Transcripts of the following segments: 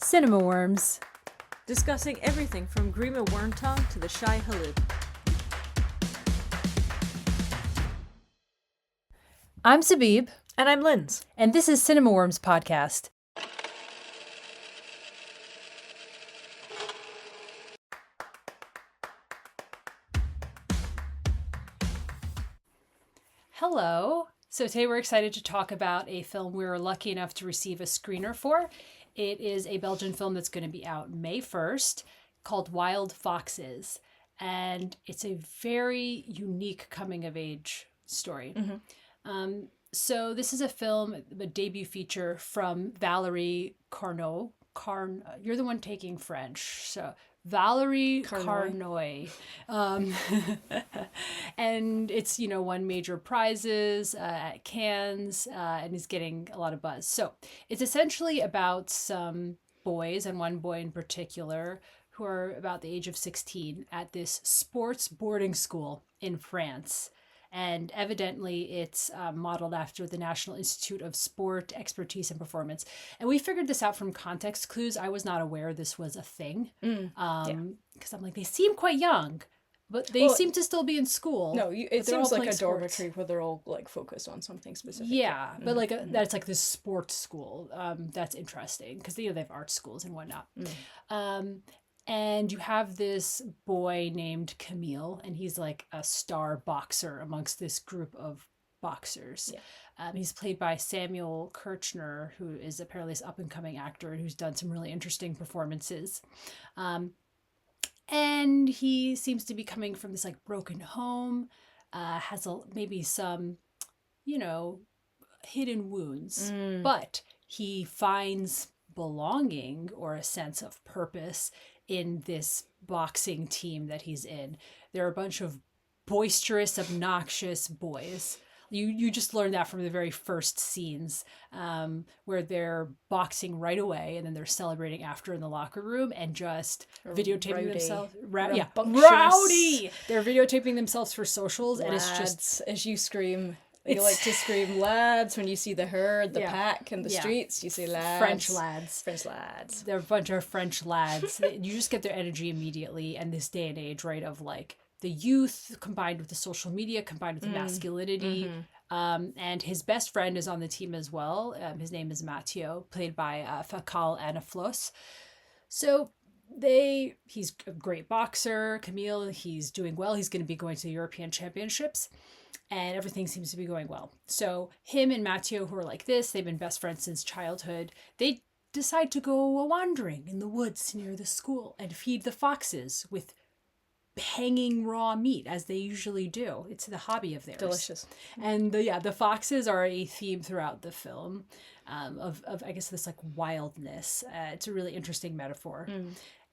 Cinema Worms. Discussing everything from Grima Wormtongue to the Shy Halib. I'm Sabib, And I'm Linz. and this is Cinema Worms Podcast. Hello. So today we're excited to talk about a film we were lucky enough to receive a screener for. It is a Belgian film that's going to be out May 1st called Wild Foxes. And it's a very unique coming of age story. So this is a film, a debut feature from Valerie Carnot. You're the one taking French, so Valerie Carnoy. And it's, won major prizes at Cannes and is getting a lot of buzz. So it's essentially about some boys, and one boy in particular, who are about the age of 16 at this sports boarding school in France. And evidently it's modeled after the National Institute of Sport, Expertise, and Performance. And we figured this out from context clues. I was not aware this was a thing. Because I'm like, they seem quite young, but they seem to still be in school. No, it seems like a dormitory where they're all like focused on something specific. Yeah, but like that's like this sports school. That's interesting because they have art schools and whatnot. And you have this boy named Camille, and he's like a star boxer amongst this group of boxers. Yeah. He's played by Samuel Kirchner, who is apparently this up-and-coming actor and who's done some really interesting performances. And he seems to be coming from this like broken home, has maybe some, hidden wounds, but he finds belonging or a sense of purpose in this boxing team that he's in. They're a bunch of boisterous, obnoxious boys. You just learn that from the very first scenes, where they're boxing right away and then they're celebrating after in the locker room and just videotaping themselves. Rowdy! They're videotaping themselves for socials, Lads, and it's just as you scream. You like to scream lads when you see the herd, the pack in the streets. You say lads. French lads. French lads. They're a bunch of French lads. You just get their energy immediately. And this day and age, right, of like the youth combined with the social media, combined with the masculinity. And his best friend is on the team as well. His name is Mathieu, played by Fakal Anaflos. So he's a great boxer. Camille, he's doing well. He's going to be going to the European Championships. And everything seems to be going well. So him and Mathieu, who are like this, they've been best friends since childhood. They decide to go a-wandering in the woods near the school and feed the foxes with hanging raw meat, as they usually do. It's the hobby of theirs. Delicious. And the foxes are a theme throughout the film of I guess this like wildness. It's a really interesting metaphor.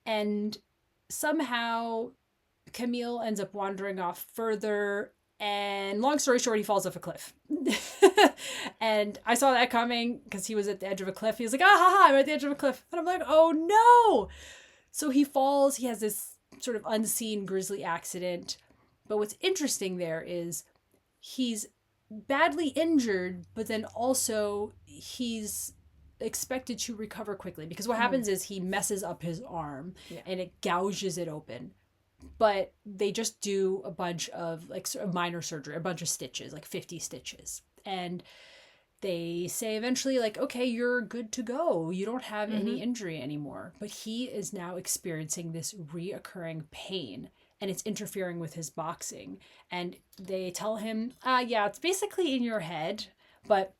And somehow Camille ends up wandering off further. And long story short, he falls off a cliff. And I saw that coming because he was at the edge of a cliff. He was like, I'm at the edge of a cliff. And I'm like, oh no. So he falls. He has this sort of unseen grisly accident. But what's interesting there is he's badly injured, but then also he's expected to recover quickly. Because what happens is he messes up his arm and it gouges it open. But they just do a bunch of like sort of minor surgery, a bunch of stitches, like 50 stitches. And they say eventually like, okay, you're good to go. You don't have any injury anymore. But he is now experiencing this reoccurring pain and it's interfering with his boxing. And they tell him, it's basically in your head, but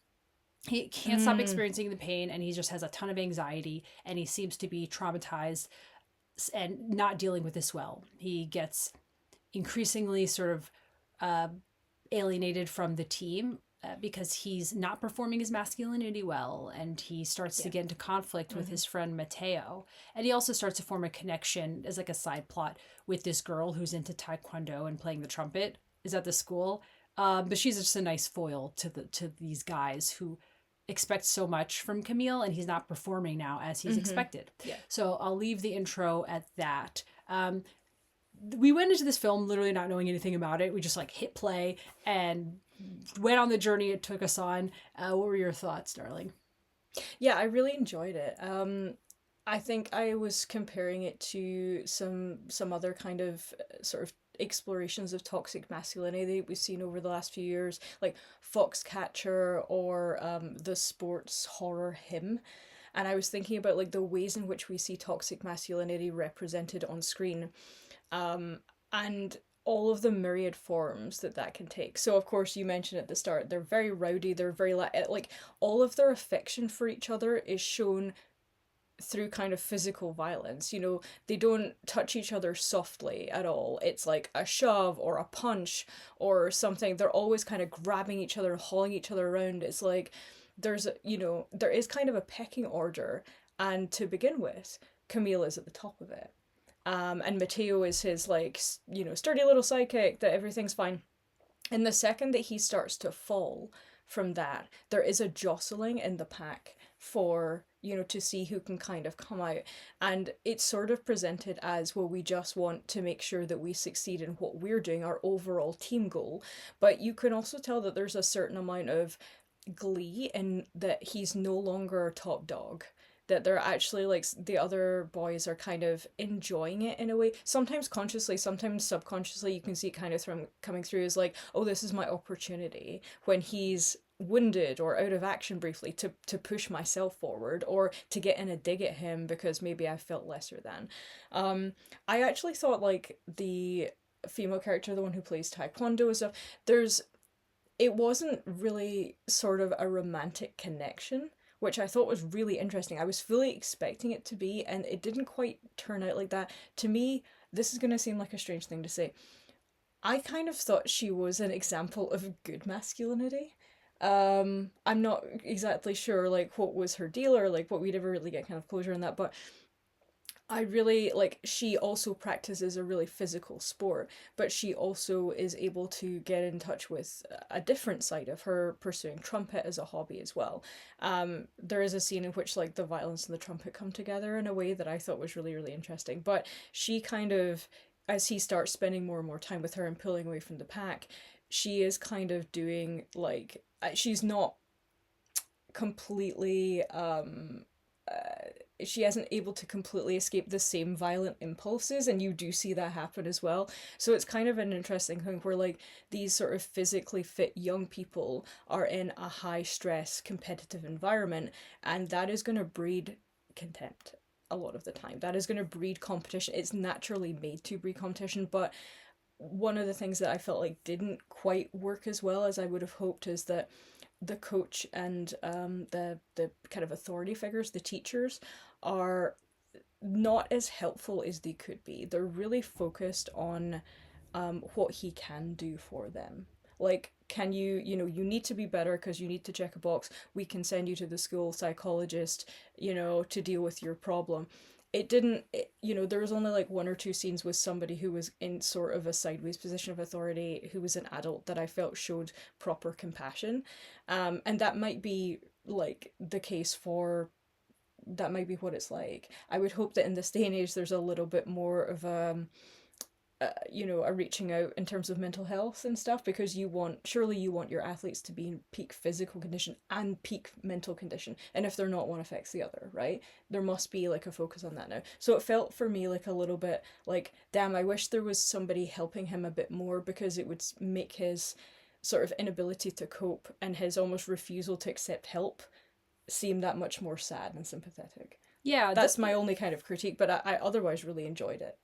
he can't stop experiencing the pain and he just has a ton of anxiety and he seems to be traumatized and not dealing with this well. He gets increasingly sort of alienated from the team because he's not performing his masculinity well, and he starts to get into conflict with his friend Matteo. And he also starts to form a connection as like a side plot with this girl who's into taekwondo and playing the trumpet, is at the school. But she's just a nice foil to these guys who expect so much from Camille, and he's not performing now as he's expected. So I'll leave the intro at that. We went into this film literally not knowing anything about it. We just like hit play and went on the journey it took us on. What were your thoughts, darling? Yeah, I really enjoyed it. I think I was comparing it to some other kind of sort of explorations of toxic masculinity we've seen over the last few years, like Foxcatcher or the sports horror Him. And I was thinking about like the ways in which we see toxic masculinity represented on screen, and all of the myriad forms that that can take. So of course you mentioned at the start they're very rowdy, they're very like all of their affection for each other is shown through kind of physical violence. You know, they don't touch each other softly at all. It's like a shove or a punch or something. They're always kind of grabbing each other, hauling each other around. It's like there's, you know, there is kind of a pecking order. And to begin with, Camille is at the top of it. And Mateo is his, like, you know, sturdy little sidekick that everything's fine. And the second that he starts to fall from that, there is a jostling in the pack for, you know, to see who can kind of come out. And it's sort of presented as, well, we just want to make sure that we succeed in what we're doing, our overall team goal. But you can also tell that there's a certain amount of glee in that he's no longer top dog, that they're actually like the other boys are kind of enjoying it in a way, sometimes consciously, sometimes subconsciously. You can see it kind of coming through as like, oh, this is my opportunity when he's wounded or out of action briefly to push myself forward or to get in a dig at him because maybe I felt lesser than. I actually thought like the female character, the one who plays taekwondo and stuff, it wasn't really sort of a romantic connection, which I thought was really interesting. I was fully expecting it to be, and it didn't quite turn out like that. To me, this is going to seem like a strange thing to say. I kind of thought she was an example of good masculinity. I'm not exactly sure, like, what was her deal or, like, what we'd ever really get kind of closure on that, but I really, like, she also practices a really physical sport, but she also is able to get in touch with a different side of her pursuing trumpet as a hobby as well. There is a scene in which, like, the violence and the trumpet come together in a way that I thought was really, really interesting. But she kind of, as he starts spending more and more time with her and pulling away from the pack, she is kind of doing, like, she's not completely, she isn't able to completely escape the same violent impulses, and you do see that happen as well. So it's kind of an interesting thing where like these sort of physically fit young people are in a high stress competitive environment, and that is going to breed contempt a lot of the time. That is going to breed competition. It's naturally made to breed competition, but one of the things that I felt like didn't quite work as well as I would have hoped is that the coach and the kind of authority figures, the teachers, are not as helpful as they could be. They're really focused on what he can do for them. Like, can you need to be better because you need to check a box. We can send you to the school psychologist, to deal with your problem. There was only like one or two scenes with somebody who was in sort of a sideways position of authority, who was an adult, that I felt showed proper compassion. And that might be like the case that might be what it's like. I would hope that in this day and age there's a little bit more of a reaching out in terms of mental health and stuff, because surely you want your athletes to be in peak physical condition and peak mental condition, and if they're not, one affects the other, right? There must be like a focus on that now. So it felt for me like a little bit like, damn, I wish there was somebody helping him a bit more, because it would make his sort of inability to cope and his almost refusal to accept help seem that much more sad and sympathetic. Yeah, that's my only kind of critique, but I otherwise really enjoyed it.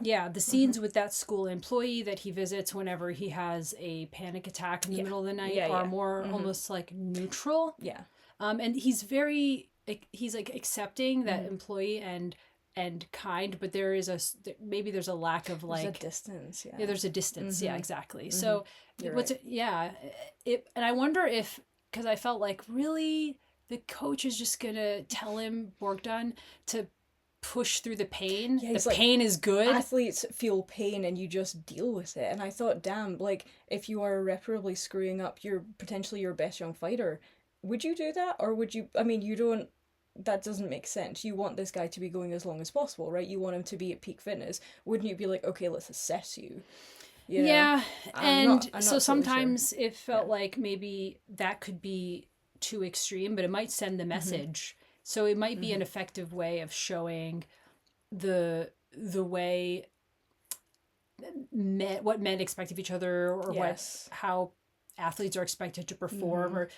Yeah, the scenes with that school employee that he visits whenever he has a panic attack in the middle of the night are more almost like neutral. Yeah. And he's like accepting that employee and kind, but there's a lack of like there's a distance. Yeah, there's a distance. Yeah, exactly. Mm-hmm. So and I wonder if, because I felt like really the coach is just gonna tell him, Bogdan, to push through the pain. Yeah, the pain is good. Athletes feel pain and you just deal with it. And I thought, damn, like, if you are irreparably screwing up potentially your best young fighter, would you do that? Or would you, that doesn't make sense. You want this guy to be going as long as possible, right? You want him to be at peak fitness. Wouldn't you be like, okay, let's assess you? Yeah, I'm not so sometimes it felt like maybe that could be too extreme, but it might send the message So it might be an effective way of showing the way what men expect of each other, or how athletes are expected to perform, or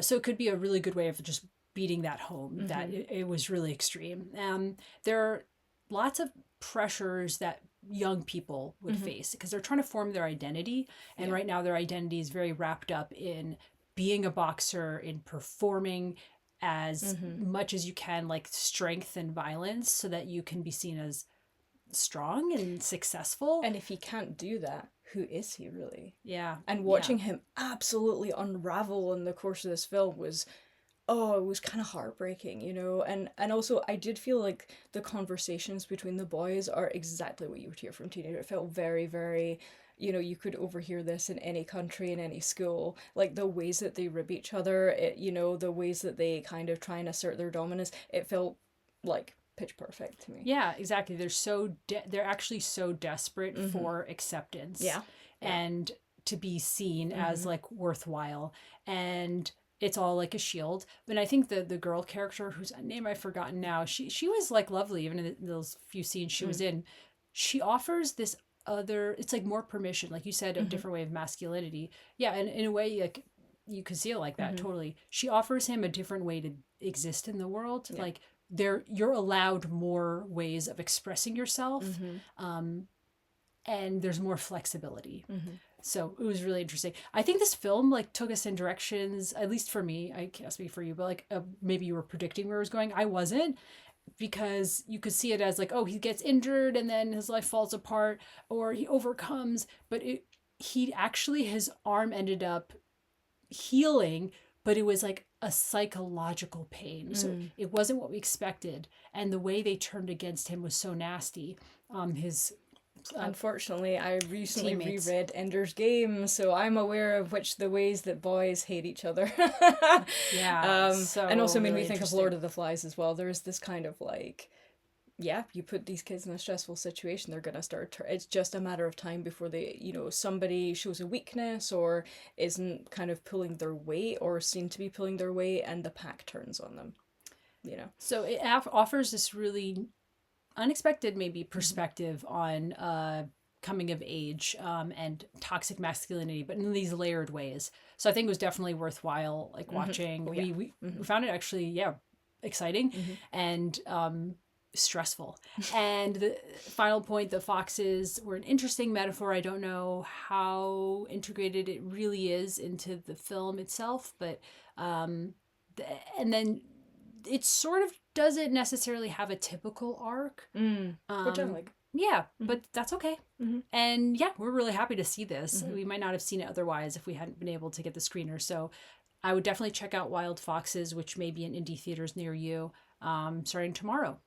so it could be a really good way of just beating that home, that it was really extreme. There are lots of pressures that young people would face because they're trying to form their identity, and right now their identity is very wrapped up in being a boxer, in performing as much as you can, like strength and violence, so that you can be seen as strong and successful. And if he can't do that, who is he really? Yeah. And watching him absolutely unravel in the course of this film was, it was kind of heartbreaking, and also I did feel like the conversations between the boys are exactly what you would hear from teenagers. It felt very, very, you could overhear this in any country, in any school, like the ways that they rib each other, the ways that they kind of try and assert their dominance. It felt like pitch perfect to me. Yeah, exactly. They're actually so desperate for acceptance. Yeah. And to be seen as like worthwhile, and it's all like a shield. And I think the girl character, whose name I've forgotten now, she was like lovely, even in those few scenes she was in. She offers this it's like more permission, like you said, a different way of masculinity. Yeah, and in a way, like you could see it like that, totally. She offers him a different way to exist in the world. Yeah. Like you're allowed more ways of expressing yourself, and there's more flexibility. So it was really interesting. I think this film like took us in directions, at least for me, I can't speak for you, but like maybe you were predicting where it was going. I wasn't, because you could see it as like, oh, he gets injured and then his life falls apart, or he overcomes, but he actually, his arm ended up healing, but it was like a psychological pain. So it wasn't what we expected. And the way they turned against him was so nasty. Unfortunately, I recently teammates. reread Ender's Game, so I'm aware of the ways that boys hate each other. Yeah. And also made really me think of Lord of the Flies as well. There's this kind of like, you put these kids in a stressful situation, they're gonna start. It's just a matter of time before they, somebody shows a weakness or isn't kind of pulling their weight or seem to be pulling their weight, and the pack turns on them. So it offers this really unexpected maybe perspective on coming of age and toxic masculinity, but in these layered ways. So I think it was definitely worthwhile like watching. We found it actually exciting and stressful. And the final point, the foxes were an interesting metaphor. I don't know how integrated it really is into the film itself, but and then it sort of doesn't necessarily have a typical arc. Which I like. Yeah, but that's okay. And we're really happy to see this. We might not have seen it otherwise if we hadn't been able to get the screener. So I would definitely check out Wild Foxes, which may be in indie theaters near you, starting tomorrow.